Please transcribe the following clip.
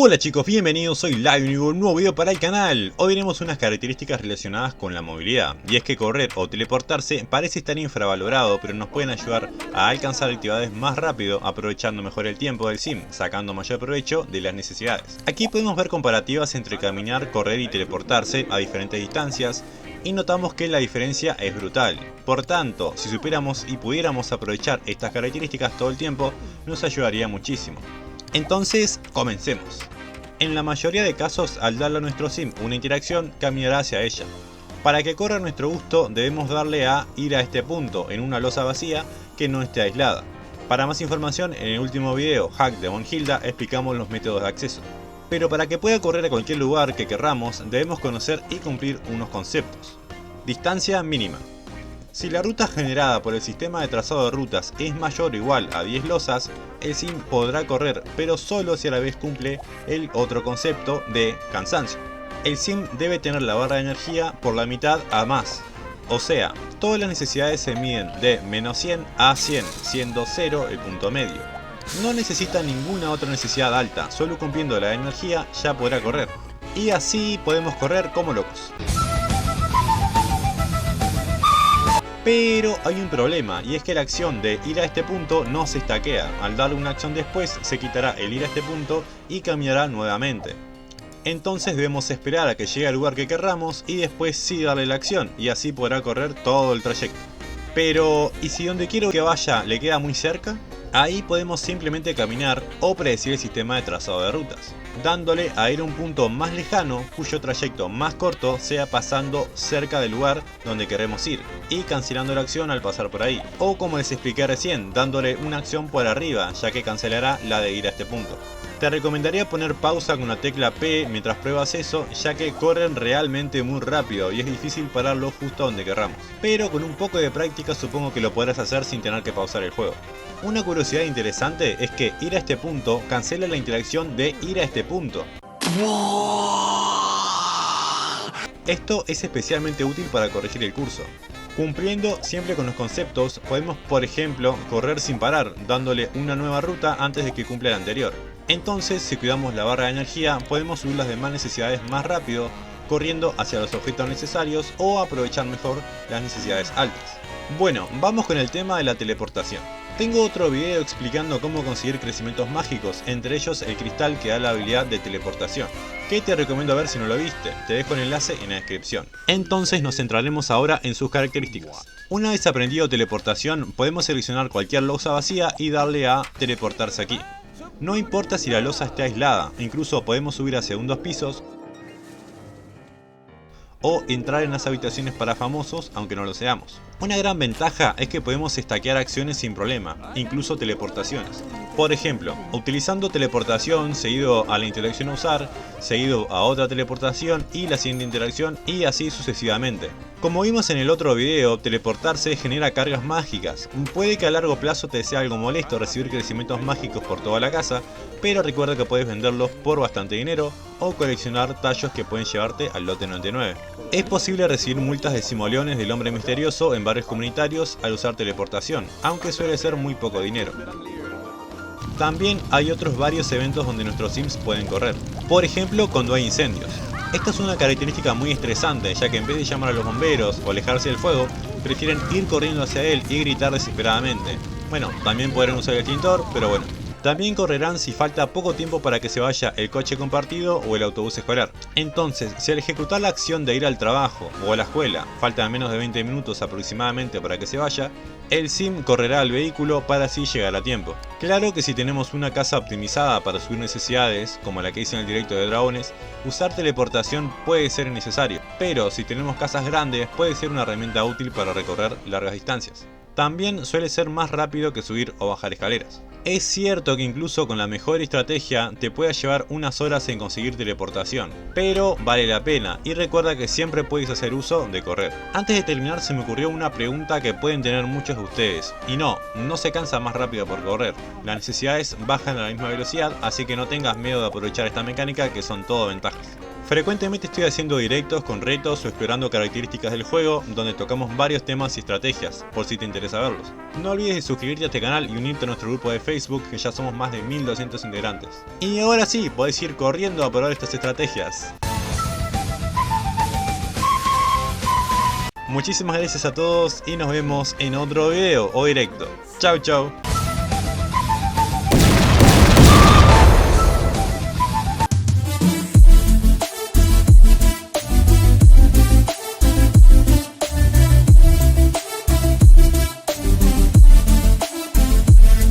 Hola chicos, bienvenidos, soy Live, un nuevo video para el canal. Hoy veremos unas características relacionadas con la movilidad. Y es que correr o teleportarse parece estar infravalorado, pero nos pueden ayudar a alcanzar actividades más rápido, aprovechando mejor el tiempo del sim, sacando mayor provecho de las necesidades. Aquí podemos ver comparativas entre caminar, correr y teleportarse a diferentes distancias, y notamos que la diferencia es brutal. Por tanto, si supiéramos y pudiéramos aprovechar estas características todo el tiempo, nos ayudaría muchísimo. Entonces, comencemos. En la mayoría de casos, al darle a nuestro sim una interacción, caminará hacia ella. Para que corra a nuestro gusto, debemos darle a ir a este punto en una losa vacía que no esté aislada. Para más información, en el último video, Hack de Bonhilda, explicamos los métodos de acceso. Pero para que pueda correr a cualquier lugar que querramos, debemos conocer y cumplir unos conceptos. Distancia mínima. Si la ruta generada por el sistema de trazado de rutas es mayor o igual a 10 losas, el sim podrá correr, pero solo si a la vez cumple el otro concepto de cansancio. El sim debe tener la barra de energía por la mitad a más. O sea, todas las necesidades se miden de menos 100 a 100, siendo 0 el punto medio. No necesita ninguna otra necesidad alta, solo cumpliendo la energía ya podrá correr. Y así podemos correr como locos. Pero hay un problema, y es que la acción de ir a este punto no se estaquea. Al darle una acción después, se quitará el ir a este punto y caminará nuevamente. Entonces debemos esperar a que llegue al lugar que querramos y después sí darle la acción, y así podrá correr todo el trayecto. Pero, ¿y si donde quiero que vaya le queda muy cerca? Ahí podemos simplemente caminar o predecir el sistema de trazado de rutas, dándole a ir a un punto más lejano cuyo trayecto más corto sea pasando cerca del lugar donde queremos ir y cancelando la acción al pasar por ahí, o como les expliqué recién, dándole una acción por arriba, ya que cancelará la de ir a este punto. Te recomendaría poner pausa con la tecla P mientras pruebas eso, ya que corren realmente muy rápido y es difícil pararlo justo donde querramos. Pero con un poco de práctica supongo que lo podrás hacer sin tener que pausar el juego. Una curiosidad interesante es que ir a este punto cancela la interacción de ir a este punto. Esto es especialmente útil para corregir el curso. Cumpliendo siempre con los conceptos, podemos por ejemplo correr sin parar, dándole una nueva ruta antes de que cumpla la anterior. Entonces, si cuidamos la barra de energía, podemos subir las demás necesidades más rápido, corriendo hacia los objetos necesarios o aprovechar mejor las necesidades altas. Bueno, vamos con el tema de la teleportación. Tengo otro video explicando cómo conseguir crecimientos mágicos, entre ellos el cristal que da la habilidad de teleportación, que te recomiendo ver si no lo viste, te dejo el enlace en la descripción. Entonces nos centraremos ahora en sus características. Una vez aprendido teleportación, podemos seleccionar cualquier losa vacía y darle a teleportarse aquí. No importa si la losa esté aislada, incluso podemos subir a segundos pisos o entrar en las habitaciones para famosos aunque no lo seamos. Una gran ventaja es que podemos stackear acciones sin problema, incluso teleportaciones. Por ejemplo, utilizando teleportación seguido a la interacción a usar, seguido a otra teleportación y la siguiente interacción y así sucesivamente. Como vimos en el otro video, teleportarse genera cargas mágicas. Puede que a largo plazo te sea algo molesto recibir crecimientos mágicos por toda la casa, pero recuerda que puedes venderlos por bastante dinero o coleccionar tallos que pueden llevarte al lote 99. Es posible recibir multas de simoleones del hombre misterioso en barrios comunitarios al usar teleportación, aunque suele ser muy poco dinero. También hay otros varios eventos donde nuestros sims pueden correr, por ejemplo cuando hay incendios. Esta es una característica muy estresante, ya que en vez de llamar a los bomberos o alejarse del fuego, prefieren ir corriendo hacia él y gritar desesperadamente. Bueno, también podrán usar el extintor, pero bueno. También correrán si falta poco tiempo para que se vaya el coche compartido o el autobús escolar. Entonces, si al ejecutar la acción de ir al trabajo o a la escuela faltan menos de 20 minutos aproximadamente para que se vaya, el sim correrá al vehículo para así llegar a tiempo. Claro que si tenemos una casa optimizada para subir necesidades, como la que hice en el directo de dragones, usar teleportación puede ser necesario, pero si tenemos casas grandes puede ser una herramienta útil para recorrer largas distancias. También suele ser más rápido que subir o bajar escaleras. Es cierto que incluso con la mejor estrategia te puede llevar unas horas en conseguir teleportación, pero vale la pena y recuerda que siempre puedes hacer uso de correr. Antes de terminar se me ocurrió una pregunta que pueden tener muchos de ustedes, y no se cansa más rápido por correr, las necesidades bajan a la misma velocidad, así que no tengas miedo de aprovechar esta mecánica que son todo ventajas. Frecuentemente estoy haciendo directos con retos o explorando características del juego, donde tocamos varios temas y estrategias, por si te interesa verlos. No olvides de suscribirte a este canal y unirte a nuestro grupo de Facebook, que ya somos más de 1200 integrantes. Y ahora sí, podés ir corriendo a probar estas estrategias. Muchísimas gracias a todos y nos vemos en otro video o directo. Chau chau.